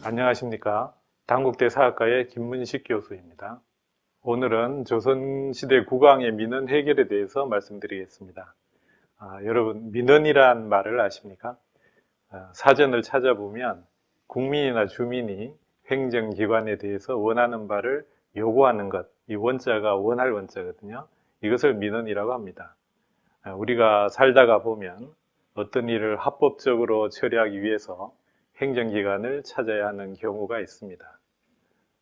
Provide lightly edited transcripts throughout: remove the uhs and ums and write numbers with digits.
안녕하십니까. 단국대 사학과의 김문식 교수입니다. 오늘은 조선시대 국왕의 민원 해결에 대해서 말씀드리겠습니다. 여러분, 민원이란 말을 아십니까? 사전을 찾아보면 국민이나 주민이 행정기관에 대해서 원하는 바를 요구하는 것, 이 원자가 원할 원자거든요. 이것을 민원이라고 합니다. 우리가 살다가 보면 어떤 일을 합법적으로 처리하기 위해서 행정기관을 찾아야 하는 경우가 있습니다.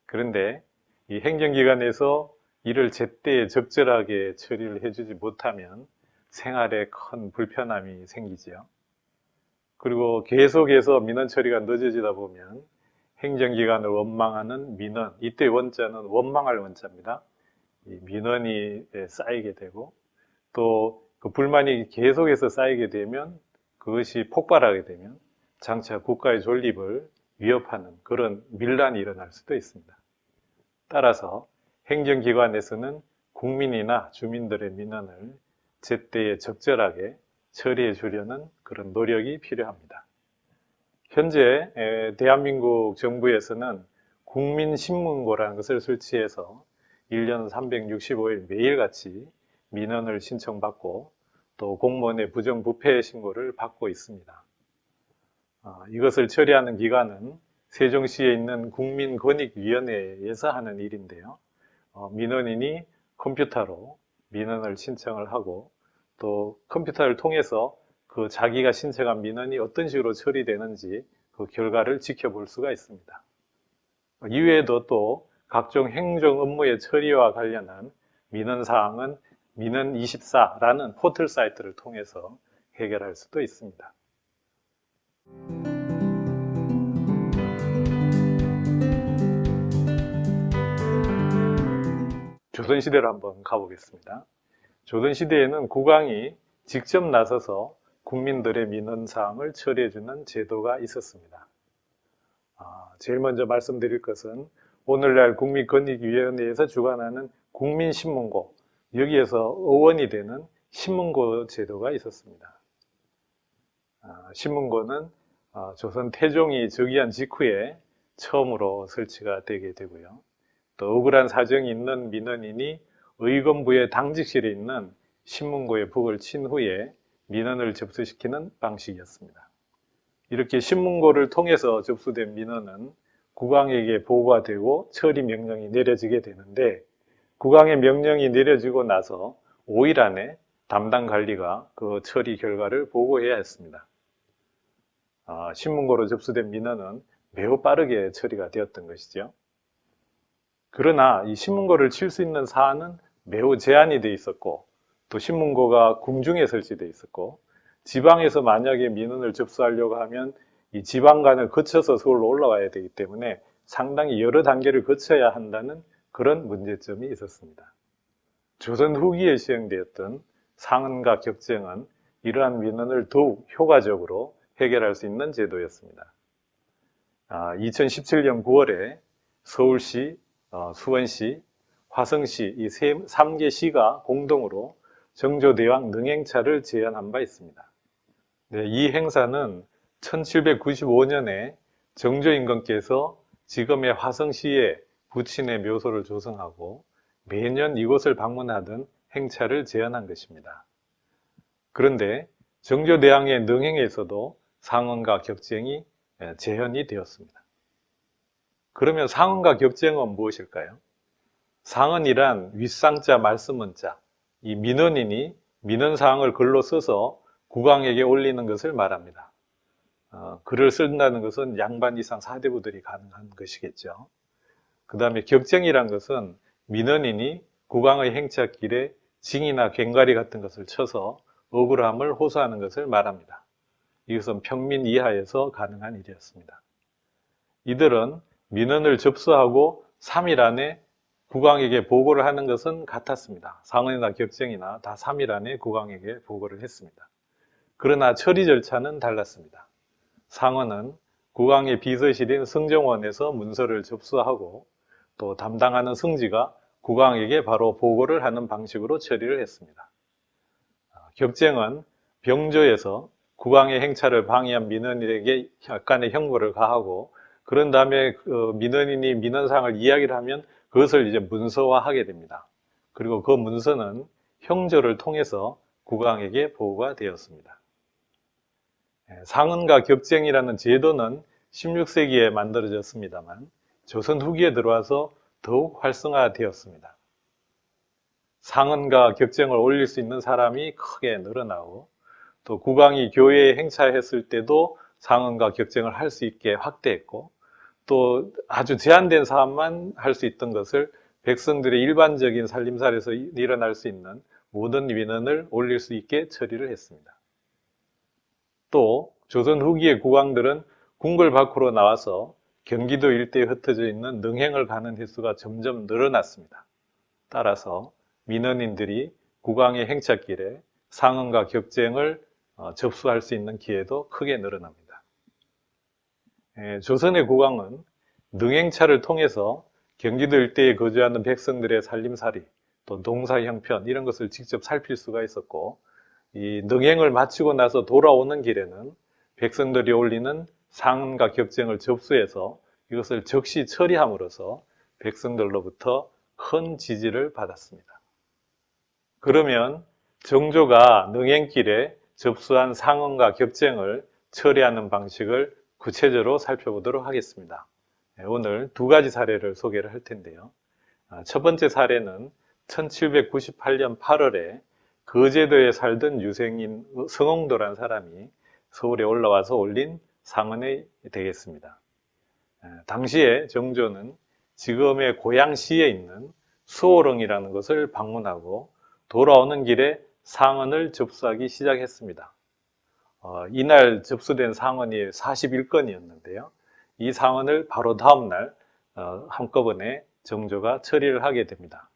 그런데 이 행정기관에서 일을 제때 적절하게 처리를 해주지 못하면 생활에 큰 불편함이 생기지요. 그리고 계속해서 민원 처리가 늦어지다 보면 행정기관을 원망하는 민원, 이때 원자는 원망할 원자입니다. 이 민원이 쌓이게 되고 또 그 불만이 계속해서 쌓이게 되면 그것이 폭발하게 되면 장차 국가의 존립을 위협하는 그런 밀란이 일어날 수도 있습니다. 따라서 행정기관에서는 국민이나 주민들의 민원을 제때에 적절하게 처리해 주려는 그런 노력이 필요합니다. 현재 대한민국 정부에서는 국민신문고라는 것을 설치해서 1년 365일 매일같이 민원을 신청받고 또 공무원의 부정부패 신고를 받고 있습니다. 이것을 처리하는 기관은 세종시에 있는 국민권익위원회에서 하는 일인데요. 민원인이 컴퓨터로 민원을 신청을 하고 또 컴퓨터를 통해서 그 자기가 신청한 민원이 어떤 식으로 처리되는지 그 결과를 지켜볼 수가 있습니다. 이외에도 또 각종 행정 업무의 처리와 관련한 민원 사항은 민원24라는 포털 사이트를 통해서 해결할 수도 있습니다. 조선시대로 한번 가보겠습니다. 조선시대에는 국왕이 직접 나서서 국민들의 민원사항을 처리해주는 제도가 있었습니다. 제일 먼저 말씀드릴 것은 오늘날 국민권익위원회에서 주관하는 국민신문고, 여기에서 의원이 되는 신문고 제도가 있었습니다. 신문고는 조선 태종이 즉위한 직후에 처음으로 설치가 되게 되고요. 또 억울한 사정이 있는 민원인이 의검부의 당직실에 있는 신문고에 북을 친 후에 민원을 접수시키는 방식이었습니다. 이렇게 신문고를 통해서 접수된 민원은 국왕에게 보고가 되고 처리 명령이 내려지게 되는데 국왕의 명령이 내려지고 나서 5일 안에 담당 관리가 그 처리 결과를 보고해야 했습니다. 신문고로 접수된 민원은 매우 빠르게 처리가 되었던 것이죠. 그러나 이 신문고를 칠 수 있는 사안은 매우 제한이 되어 있었고 또 신문고가 궁중에 설치되어 있었고 지방에서 만약에 민원을 접수하려고 하면 이 지방간을 거쳐서 서울로 올라와야 되기 때문에 상당히 여러 단계를 거쳐야 한다는 그런 문제점이 있었습니다. 조선 후기에 시행되었던 상언과 격쟁은 이러한 민원을 더욱 효과적으로 해결할 수 있는 제도였습니다. 2017년 9월에 서울시, 수원시, 화성시 이 3개 시가 공동으로 정조대왕 능행차를 제안한 바 있습니다. 이 행사는 1795년에 정조임금께서 지금의 화성시에 부친의 묘소를 조성하고 매년 이곳을 방문하던 행차를 제안한 것입니다. 그런데 정조대왕의 능행에서도 상언과 격쟁이 제한이 되었습니다. 그러면 상언과 격쟁은 무엇일까요? 상언이란 윗상자 말씀원자, 이 민원인이 민원사항을 글로 써서 국왕에게 올리는 것을 말합니다. 글을 쓴다는 것은 양반 이상 사대부들이 가능한 것이겠죠. 그 다음에 격쟁이란 것은 민원인이 국왕의 행차길에 징이나 괭과리 같은 것을 쳐서 억울함을 호소하는 것을 말합니다. 이것은 평민 이하에서 가능한 일이었습니다. 이들은 민원을 접수하고 3일 안에 국왕에게 보고를 하는 것은 같았습니다. 상언이나 격쟁이나 다 3일 안에 국왕에게 보고를 했습니다. 그러나 처리 절차는 달랐습니다. 상언은 국왕의 비서실인 승정원에서 문서를 접수하고 또 담당하는 승지가 국왕에게 바로 보고를 하는 방식으로 처리를 했습니다. 격쟁은 병조에서 국왕의 행차를 방해한 민원인에게 약간의 형벌을 가하고 그런 다음에 민원인이 민원사항을 이야기를 하면 그것을 이제 문서화하게 됩니다. 그리고 그 문서는 형조를 통해서 국왕에게 보고가 되었습니다. 상언과 격쟁이라는 제도는 16세기에 만들어졌습니다만 조선 후기에 들어와서 더욱 활성화되었습니다. 상언과 격쟁을 올릴 수 있는 사람이 크게 늘어나고 또 국왕이 교회에 행차했을 때도 상언과 격쟁을 할 수 있게 확대했고 또 아주 제한된 사람만 할 수 있던 것을 백성들의 일반적인 살림살이에서 일어날 수 있는 모든 민원을 올릴 수 있게 처리를 했습니다. 또 조선 후기의 국왕들은 궁궐 밖으로 나와서 경기도 일대에 흩어져 있는 능행을 가는 횟수가 점점 늘어났습니다. 따라서 민원인들이 국왕의 행차길에 상언과 격쟁을 접수할 수 있는 기회도 크게 늘어납니다. 조선의 국왕은 능행차를 통해서 경기도 일대에 거주하는 백성들의 살림살이, 또 농사 형편 이런 것을 직접 살필 수가 있었고 이 능행을 마치고 나서 돌아오는 길에는 백성들이 올리는 상언과 격쟁을 접수해서 이것을 즉시 처리함으로써 백성들로부터 큰 지지를 받았습니다. 그러면 정조가 능행길에 접수한 상언과 격쟁을 처리하는 방식을 구체적으로 살펴보도록 하겠습니다. 오늘 두 가지 사례를 소개를 할 텐데요. 첫 번째 사례는 1798년 8월에 거제도에 살던 유생인 성홍도라는 사람이 서울에 올라와서 올린 상언이 되겠습니다. 당시에 정조는 지금의 고양시에 있는 수호릉이라는 것을 방문하고 돌아오는 길에 상언을 접수하기 시작했습니다. 이날 접수된 상언이 41건이었는데요. 이 상언을 바로 다음날 한꺼번에 정조가 처리를 하게 됩니다.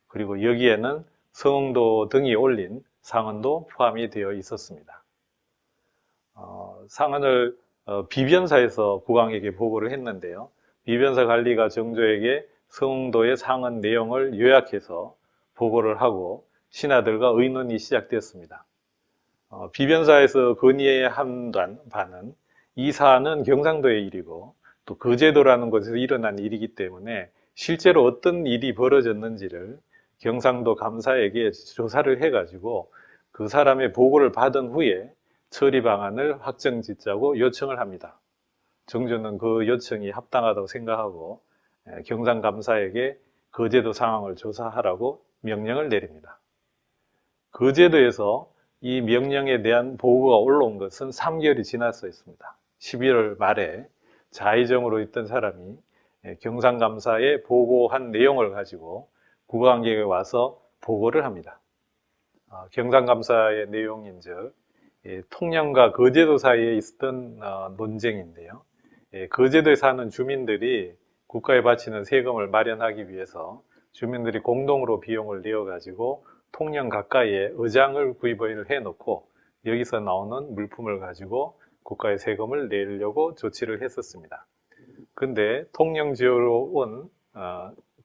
그리고 여기에는 성흥도 등이 올린 상언도 포함이 되어 있었습니다. 상언을 비변사에서 국왕에게 보고를 했는데요. 비변사 관리가 정조에게 성흥도의 상언 내용을 요약해서 보고를 하고 신하들과 의논이 시작되었습니다. 비변사에서 건의한 바는 이 사안은 경상도의 일이고 또 거제도라는 곳에서 일어난 일이기 때문에 실제로 어떤 일이 벌어졌는지를 경상도 감사에게 조사를 해가지고 그 사람의 보고를 받은 후에 처리 방안을 확정짓자고 요청을 합니다. 정조는 그 요청이 합당하다고 생각하고 경상감사에게 거제도 상황을 조사하라고 명령을 내립니다. 거제도에서 이 명령에 대한 보고가 올라온 것은 3개월이 지났어 있습니다. 11월 말에 자의정으로 있던 사람이 경상감사에 보고한 내용을 가지고 국왕에게 와서 보고를 합니다. 경상감사의 내용인즉 통영과 거제도 사이에 있었던 논쟁인데요. 거제도에 사는 주민들이 국가에 바치는 세금을 마련하기 위해서 주민들이 공동으로 비용을 내어가지고 통영 가까이에 의장을 구입을 해놓고 여기서 나오는 물품을 가지고 국가에 세금을 내려고 조치를 했었습니다. 근데 통영 지역으로 온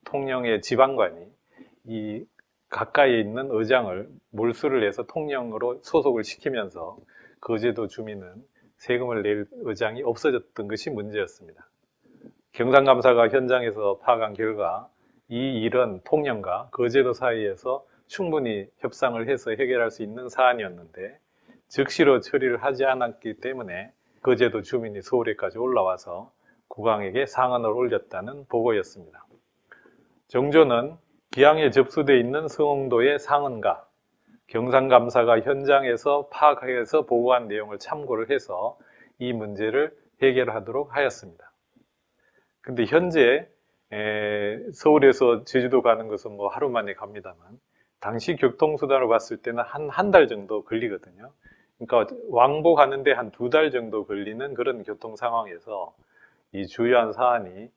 통영의 지방관이 이 가까이에 있는 의장을 몰수를 해서 통영으로 소속을 시키면서 거제도 주민은 세금을 낼 의장이 없어졌던 것이 문제였습니다. 경상감사가 현장에서 파악한 결과 이 일은 통영과 거제도 사이에서 충분히 협상을 해서 해결할 수 있는 사안이었는데 즉시로 처리를 하지 않았기 때문에 거제도 주민이 서울에까지 올라와서 국왕에게 상언을 올렸다는 보고였습니다. 정조는 기항에 접수되어 있는 성흥도의 상언과 경상감사가 현장에서 파악해서 보고한 내용을 참고를 해서 이 문제를 해결하도록 하였습니다. 근데 현재 서울에서 제주도 가는 것은 뭐 하루 만에 갑니다만 당시 교통수단으로 봤을 때는 한 달 정도 걸리거든요. 그러니까 왕복하는데 한 2달 정도 걸리는 그런 교통 상황에서 이 주요한 사안이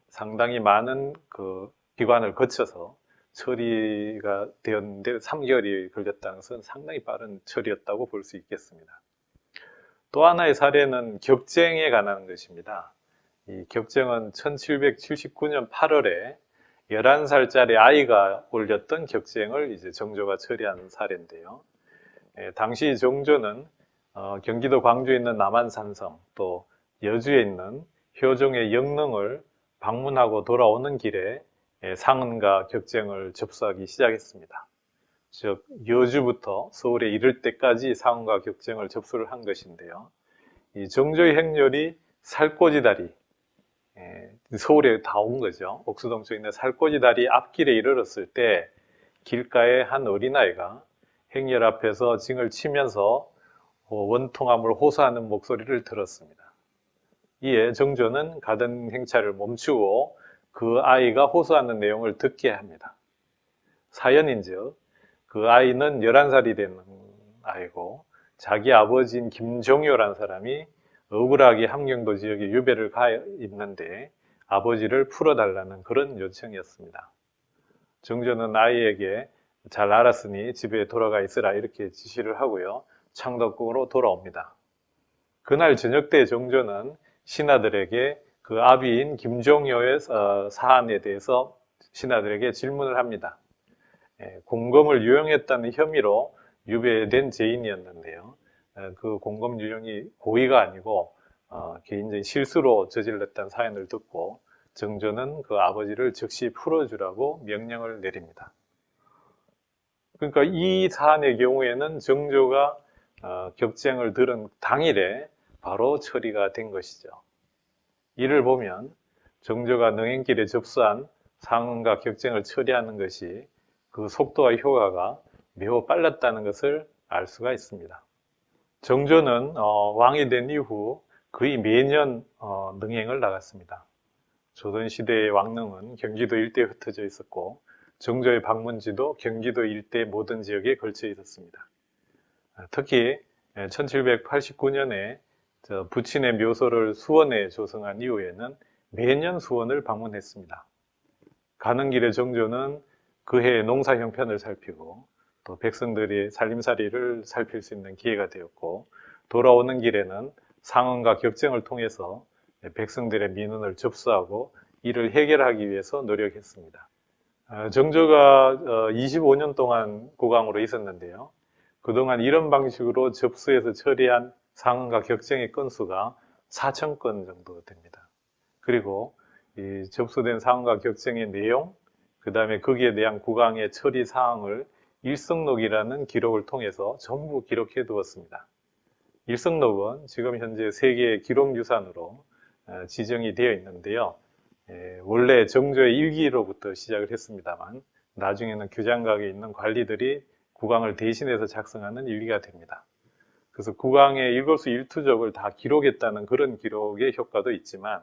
상당히 많은 그 기관을 거쳐서 처리가 되었는데 3개월이 걸렸다는 것은 상당히 빠른 처리였다고 볼 수 있겠습니다. 또 하나의 사례는 격쟁에 관한 것입니다. 이 격쟁은 1779년 8월에 11살짜리 아이가 올렸던 격쟁을 이제 정조가 처리한 사례인데요. 당시 정조는 경기도 광주에 있는 남한산성 또 여주에 있는 효종의 영릉을 방문하고 돌아오는 길에 상은과 격쟁을 접수하기 시작했습니다. 즉 여주부터 서울에 이를 때까지 상은과 격쟁을 접수를 한 것인데요. 이 정조의 행렬이 살코지다리, 서울에 다 온 거죠. 옥수동 쪽에 있는 살코지다리 앞길에 이르렀을 때 길가에 한 어린아이가 행렬 앞에서 징을 치면서 원통함을 호소하는 목소리를 들었습니다. 이에 정조는 가던 행차를 멈추고 그 아이가 호소하는 내용을 듣게 합니다. 사연인즉 그 아이는 11살이 된 아이고 자기 아버지인 김종효라는 사람이 억울하게 함경도 지역에 유배를 가 있는데 아버지를 풀어달라는 그런 요청이었습니다. 정조는 아이에게 잘 알았으니 집에 돌아가 있으라 이렇게 지시를 하고요. 창덕궁으로 돌아옵니다. 그날 저녁 때 정조는 신하들에게 그 아비인 김종효의 사안에 대해서 신하들에게 질문을 합니다. 공검을 유용했다는 혐의로 유배된 죄인이었는데요. 그 공검 유용이 고의가 아니고 개인적인 실수로 저질렀다는 사연을 듣고 정조는 그 아버지를 즉시 풀어주라고 명령을 내립니다. 그러니까 이 사안의 경우에는 정조가 격쟁을 들은 당일에 바로 처리가 된 것이죠. 이를 보면 정조가 능행길에 접수한 상은과 격쟁을 처리하는 것이 그 속도와 효과가 매우 빨랐다는 것을 알 수가 있습니다. 정조는 왕이 된 이후 거의 매년 능행을 나갔습니다. 조선시대의 왕릉은 경기도 일대에 흩어져 있었고 정조의 방문지도 경기도 일대 모든 지역에 걸쳐 있었습니다. 특히 1789년에 부친의 묘소를 수원에 조성한 이후에는 매년 수원을 방문했습니다. 가는 길에 정조는 그해 농사 형편을 살피고 또 백성들의 살림살이를 살필 수 있는 기회가 되었고 돌아오는 길에는 상언과 격쟁을 통해서 백성들의 민원을 접수하고 이를 해결하기 위해서 노력했습니다. 정조가 25년 동안 국왕으로 있었는데요. 그동안 이런 방식으로 접수해서 처리한 상언과 격쟁의 건수가 4,000건 정도 됩니다. 그리고 이 접수된 상언과 격쟁의 내용, 그 다음에 거기에 대한 국왕의 처리 사항을 일성록이라는 기록을 통해서 전부 기록해 두었습니다. 일성록은 지금 현재 세계 기록유산으로 지정이 되어 있는데요. 원래 정조의 일기로부터 시작을 했습니다만 나중에는 규장각에 있는 관리들이 국왕을 대신해서 작성하는 일기가 됩니다. 그래서 국왕의 일거수일투족을 다 기록했다는 그런 기록의 효과도 있지만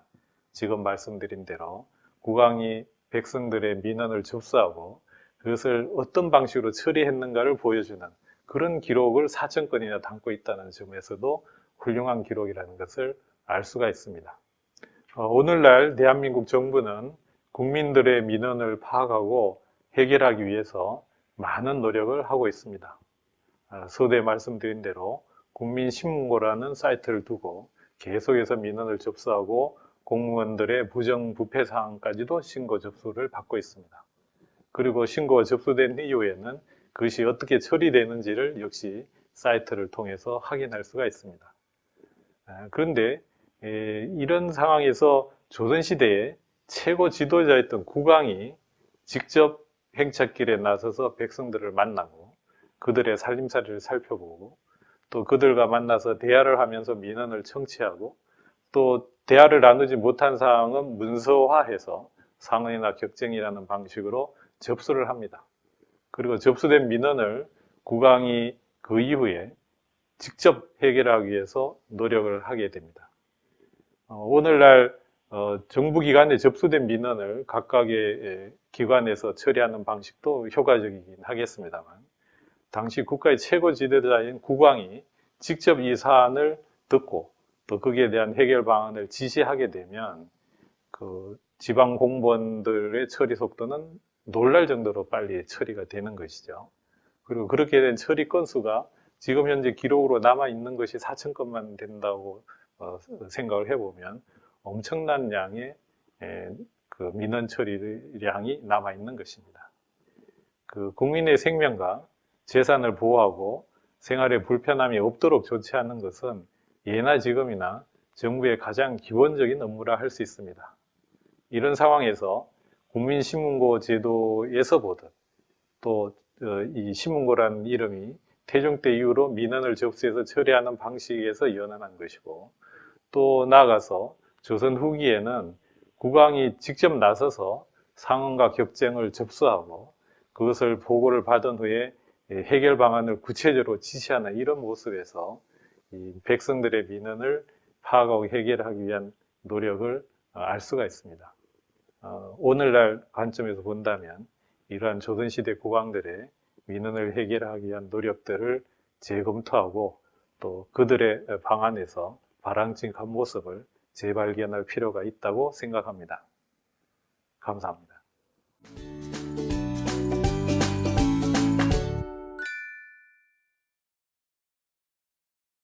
지금 말씀드린 대로 국왕이 백성들의 민원을 접수하고 그것을 어떤 방식으로 처리했는가를 보여주는 그런 기록을 4,000건이나 담고 있다는 점에서도 훌륭한 기록이라는 것을 알 수가 있습니다. 오늘날 대한민국 정부는 국민들의 민원을 파악하고 해결하기 위해서 많은 노력을 하고 있습니다. 서두에 말씀드린 대로 국민신문고라는 사이트를 두고 계속해서 민원을 접수하고 공무원들의 부정부패 사항까지도 신고 접수를 받고 있습니다. 그리고 신고가 접수된 이후에는 그것이 어떻게 처리되는지를 역시 사이트를 통해서 확인할 수가 있습니다. 그런데 이런 상황에서 조선시대에 최고 지도자였던 국왕이 직접 행차길에 나서서 백성들을 만나고 그들의 살림살이를 살펴보고 또 그들과 만나서 대화를 하면서 민원을 청취하고 또 대화를 나누지 못한 사항은 문서화해서 상언이나 격쟁이라는 방식으로 접수를 합니다. 그리고 접수된 민원을 국왕이 그 이후에 직접 해결하기 위해서 노력을 하게 됩니다. 오늘날 정부기관에 접수된 민원을 각각의 기관에서 처리하는 방식도 효과적이긴 하겠습니다만 당시 국가의 최고 지도자인 국왕이 직접 이 사안을 듣고 또 거기에 대한 해결 방안을 지시하게 되면 그 지방 공무원들의 처리 속도는 놀랄 정도로 빨리 처리가 되는 것이죠. 그리고 그렇게 된 처리 건수가 지금 현재 기록으로 남아있는 것이 4,000건만 된다고 생각을 해보면 엄청난 양의 그 민원 처리량이 남아있는 것입니다. 그 국민의 생명과 재산을 보호하고 생활에 불편함이 없도록 조치하는 것은 예나 지금이나 정부의 가장 기본적인 업무라 할 수 있습니다. 이런 상황에서 국민신문고 제도에서 보듯 또 이 신문고라는 이름이 태종 때 이후로 민원을 접수해서 처리하는 방식에서 연연한 것이고, 또 나아가서 조선 후기에는 국왕이 직접 나서서 상원과 격쟁을 접수하고 그것을 보고를 받은 후에 해결 방안을 구체적으로 지시하는 이런 모습에서 이 백성들의 민원을 파악하고 해결하기 위한 노력을 알 수가 있습니다. 오늘날 관점에서 본다면 이러한 조선시대 국왕들의 민원을 해결하기 위한 노력들을 재검토하고 또 그들의 방안에서 바람직한 모습을 재발견할 필요가 있다고 생각합니다. 감사합니다.